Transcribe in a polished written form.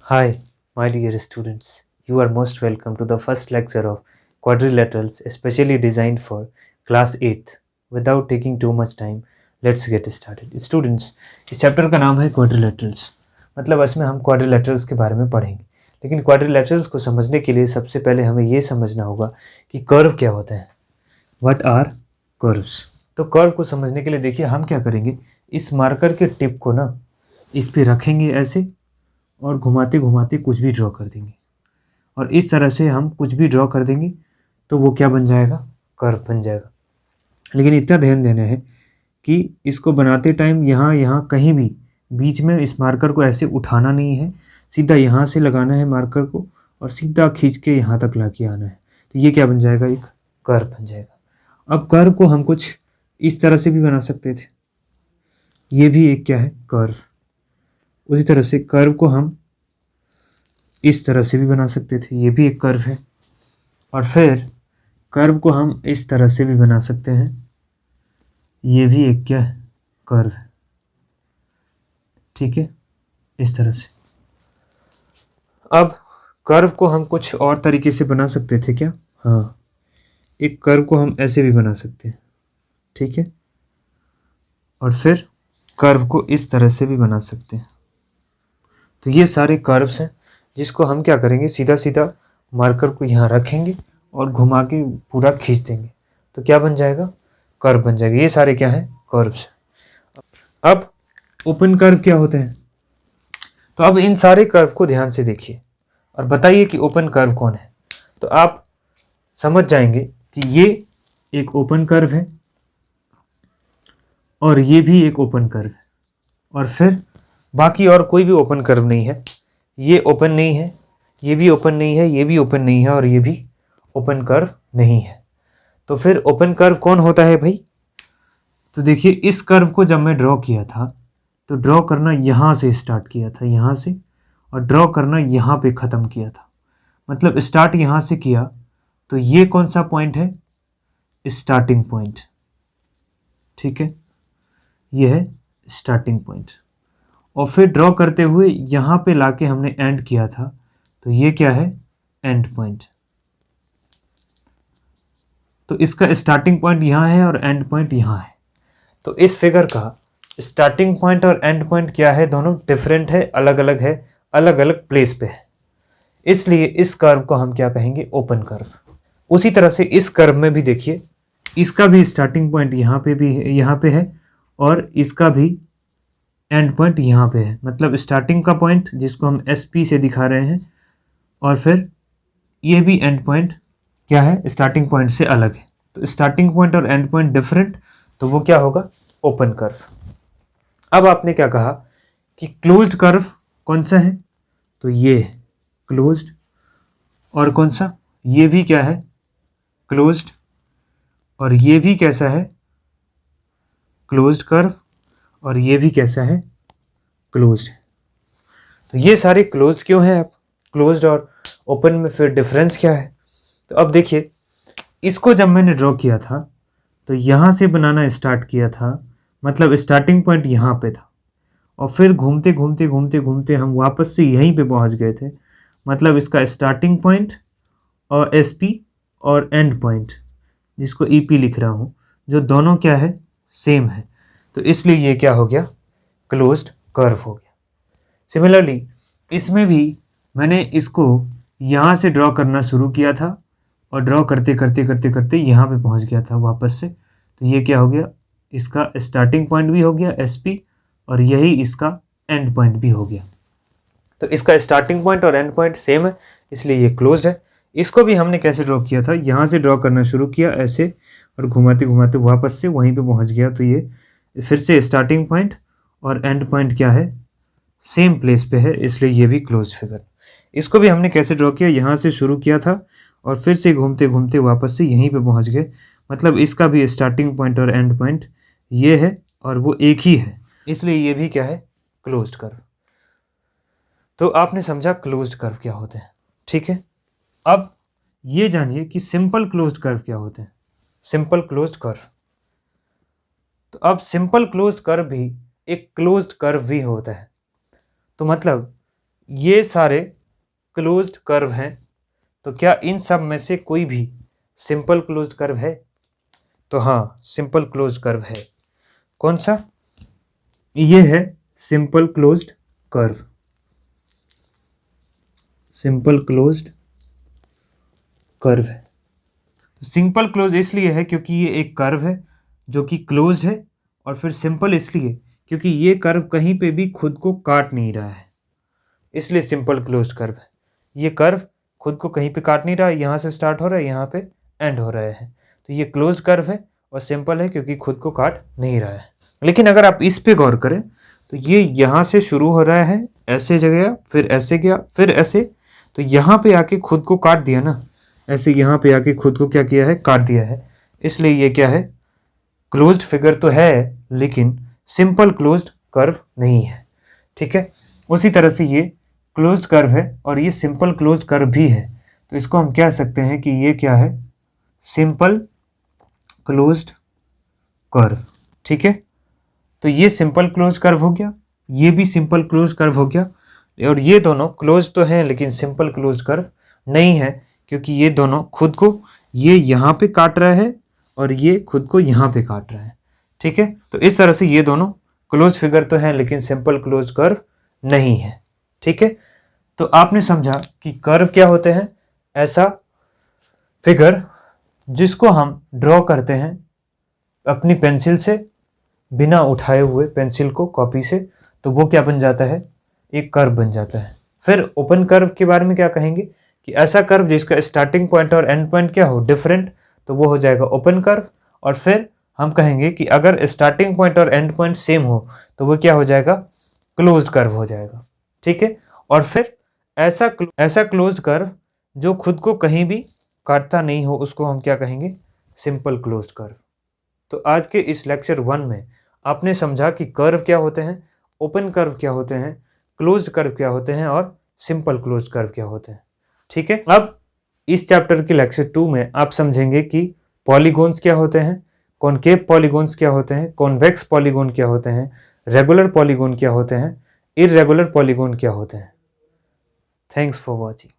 Hi, my dear students. You are most welcome to the first lecture of quadrilaterals, especially designed for class 8th. Without taking too much time, let's get started. Students, इस chapter का नाम है quadrilaterals. मतलब इसमें हम quadrilaterals के बारे में पढ़ेंगे। लेकिन क्वाड्रिलेटरल्स को समझने के लिए सबसे पहले हमें ये समझना होगा कि कर्व क्या होता है। What are curves? तो कर्व को समझने के लिए देखिए हम क्या करेंगे, इस मार्कर के टिप को ना इस पे रखेंगे ऐसे और घुमाते घुमाते कुछ भी ड्रॉ कर देंगे। और इस तरह से हम कुछ भी ड्रॉ कर देंगे तो वो क्या बन जाएगा, कर्व बन जाएगा। लेकिन इतना ध्यान देना है कि इसको बनाते टाइम यहाँ यहाँ कहीं भी बीच में इस मार्कर को ऐसे उठाना नहीं है, सीधा यहाँ से लगाना है मार्कर को और सीधा खींच के यहाँ तक ला के आना है। तो ये क्या बन जाएगा, एक कर्व बन जाएगा। अब कर्व को हम कुछ इस तरह से भी बना सकते थे, ये भी एक क्या है, कर्व। उसी तरह से कर्व को हम इस तरह से भी बना सकते थे, ये भी एक कर्व है। और फिर कर्व को हम इस तरह से भी बना सकते हैं, ये भी एक क्या है, कर्व है। ठीक है, इस तरह से। अब कर्व को हम कुछ और तरीके से बना सकते थे क्या? हाँ, एक कर्व को हम ऐसे भी बना सकते हैं। ठीक है, और फिर कर्व को इस तरह से भी बना सकते हैं। तो ये सारे कर्व्स हैं जिसको हम क्या करेंगे, सीधा सीधा मार्कर को यहाँ रखेंगे और घुमा के पूरा खींच देंगे तो क्या बन जाएगा, कर्व बन जाएगा। ये सारे क्या है, कर्व्स। अब ओपन कर्व क्या होते हैं? तो अब इन सारे कर्व को ध्यान से देखिए और बताइए कि ओपन कर्व कौन है। तो आप समझ जाएंगे कि ये एक ओपन कर्व है और ये भी एक ओपन कर्व है, और फिर बाकी और कोई भी ओपन कर्व नहीं है। ये ओपन नहीं है, ये भी ओपन नहीं है, ये भी ओपन नहीं है, और ये भी ओपन कर्व नहीं है। तो फिर ओपन कर्व कौन होता है भाई? तो देखिए, इस कर्व को जब मैं ड्रॉ किया था तो ड्रॉ करना यहाँ से स्टार्ट किया था, यहाँ से, और ड्रॉ करना यहाँ पे ख़त्म किया था। मतलब स्टार्ट यहाँ से किया तो ये कौन सा पॉइंट है, स्टार्टिंग पॉइंट। ठीक है, ये है स्टार्टिंग पॉइंट। और फिर ड्रॉ करते हुए यहाँ पे लाके हमने एंड किया था तो ये क्या है, एंड पॉइंट। तो इसका स्टार्टिंग पॉइंट यहाँ है और एंड पॉइंट यहाँ है। तो इस फिगर का स्टार्टिंग पॉइंट और एंड पॉइंट क्या है, दोनों डिफरेंट है, अलग अलग है, अलग अलग प्लेस पे है। इसलिए इस कर्व को हम क्या कहेंगे, ओपन कर्व। उसी तरह से इस कर्व में भी देखिए, इसका भी स्टार्टिंग पॉइंट यहाँ पे भी है, यहाँ पे है, और इसका भी एंड पॉइंट यहाँ पे है। मतलब स्टार्टिंग का पॉइंट जिसको हम SP से दिखा रहे हैं, और फिर ये भी एंड पॉइंट क्या है, स्टार्टिंग पॉइंट से अलग है। तो स्टार्टिंग पॉइंट और एंड पॉइंट डिफरेंट, तो वो क्या होगा, ओपन कर्व। अब आपने क्या कहा कि क्लोज्ड कर्व कौन सा है? तो ये है क्लोज्ड। और कौन सा, ये भी क्या है, क्लोज्ड। और ये भी कैसा है, क्लोज्ड कर्व। और ये भी कैसा है, क्लोज्ड है। तो ये सारे क्लोज्ड क्यों हैं? अब क्लोज्ड और ओपन में फिर डिफरेंस क्या है? तो अब देखिए, इसको जब मैंने ड्रॉ किया था तो यहाँ से बनाना स्टार्ट किया था, मतलब स्टार्टिंग पॉइंट यहाँ पे था, और फिर घूमते घूमते घूमते घूमते हम वापस से यहीं पे पहुँच गए थे। मतलब इसका स्टार्टिंग पॉइंट और SP और एंड पॉइंट, जिसको EP लिख रहा हूँ, जो दोनों क्या है, सेम है। तो इसलिए ये क्या हो गया, क्लोज्ड कर्व हो गया। सिमिलरली इसमें भी मैंने इसको यहाँ से ड्रॉ करना शुरू किया था और ड्रॉ करते करते करते करते यहाँ पे पहुँच गया था वापस से। तो ये क्या हो गया, इसका स्टार्टिंग पॉइंट भी हो गया SP, और यही इसका एंड पॉइंट भी हो गया। तो इसका स्टार्टिंग पॉइंट और एंड पॉइंट सेम है, इसलिए ये क्लोज्ड है। इसको भी हमने कैसे ड्रॉ किया था, यहाँ से ड्रॉ करना शुरू किया ऐसे, और घुमाते घुमाते वापस से वहीं पे पहुँच गया। तो ये फिर से स्टार्टिंग पॉइंट और एंड पॉइंट क्या है, सेम प्लेस पे है, इसलिए ये भी क्लोज फिगर। इसको भी हमने कैसे ड्रॉ किया, यहाँ से शुरू किया था और फिर से घूमते घूमते वापस से यहीं पे पहुँच गए। मतलब इसका भी स्टार्टिंग पॉइंट और एंड पॉइंट ये है और वो एक ही है, इसलिए ये भी क्या है, क्लोज्ड कर्व। तो आपने समझा क्लोज्ड कर्व क्या होते हैं। ठीक है, अब ये जानिए कि सिंपल क्लोज्ड कर्व क्या होते हैं। सिंपल क्लोज्ड कर्व, तो अब सिंपल क्लोज्ड कर्व भी एक क्लोज्ड कर्व भी होता है। तो मतलब ये सारे क्लोज्ड कर्व हैं, तो क्या इन सब में से कोई भी सिंपल क्लोज्ड कर्व है? तो हाँ, सिंपल क्लोज्ड कर्व है। कौन सा? ये है simple closed curve. Simple closed curve है। तो सिंपल क्लोज इसलिए है क्योंकि ये एक कर्व है जो कि क्लोज्ड है, और फिर सिंपल इसलिए क्योंकि ये कर्व कहीं पे भी खुद को काट नहीं रहा है, इसलिए सिंपल क्लोज्ड कर्व है। ये कर्व खुद को कहीं पे काट नहीं रहा है, यहाँ से स्टार्ट हो रहा है, यहाँ पे एंड हो रहा है, तो ये क्लोज कर्व है और सिंपल है क्योंकि खुद को काट नहीं रहा है। लेकिन अगर आप इस पे गौर करें तो ये यहाँ से शुरू हो रहा है, ऐसे गया, फिर ऐसे गया, फिर ऐसे, तो यहाँ पे आके खुद को काट दिया ना, ऐसे यहाँ पे आके खुद को क्या किया है, काट दिया है। इसलिए ये क्या है, क्लोज्ड फिगर तो है लेकिन सिंपल क्लोज्ड कर्व नहीं है। ठीक है, उसी तरह से ये क्लोज्ड कर्व है और ये सिंपल क्लोज्ड कर्व भी है, तो इसको हम कह सकते हैं कि ये क्या है, सिंपल क्लोज्ड कर्व। ठीक है, तो ये सिंपल क्लोज कर्व हो गया, ये भी सिंपल क्लोज कर्व हो गया, और ये दोनों क्लोज तो हैं लेकिन सिंपल क्लोज कर्व नहीं है, क्योंकि ये दोनों खुद को ये यहाँ पे काट रहा है और ये खुद को यहाँ पे काट रहा है। ठीक है, तो इस तरह से ये दोनों क्लोज फिगर तो हैं लेकिन सिंपल क्लोज कर्व नहीं है। ठीक है, तो आपने समझा कि कर्व क्या होते हैं, ऐसा फिगर जिसको हम ड्रॉ करते हैं अपनी पेंसिल से, बिना उठाए हुए पेंसिल को कॉपी से, तो वो क्या बन जाता है, एक कर्व बन जाता है। फिर ओपन कर्व के बारे में क्या कहेंगे कि ऐसा कर्व जिसका स्टार्टिंग पॉइंट और एंड पॉइंट क्या हो, डिफरेंट, तो वो हो जाएगा ओपन कर्व। और फिर हम कहेंगे कि अगर स्टार्टिंग पॉइंट और एंड पॉइंट सेम हो तो वो क्या हो जाएगा, क्लोज्ड कर्व हो जाएगा। ठीक है, और फिर ऐसा क्लोज्ड कर्व जो खुद को कहीं भी काटता नहीं हो, उसको हम क्या कहेंगे, सिंपल क्लोज्ड कर्व। तो आज के इस लेक्चर 1 में आपने समझा कि कर्व क्या होते हैं, ओपन कर्व क्या होते हैं, क्लोज्ड कर्व क्या होते हैं और सिंपल क्लोज्ड कर्व क्या होते हैं। ठीक है, अब इस चैप्टर के लेक्चर 2 में आप समझेंगे कि पॉलीगॉन्स क्या होते हैं, कॉनकेव पॉलीगॉन्स क्या होते हैं, कॉन्वेक्स पॉलीगॉन क्या होते हैं, रेगुलर पॉलीगॉन क्या होते हैं, इर्रेगुलर पॉलीगॉन क्या होते हैं। Thanks for watching.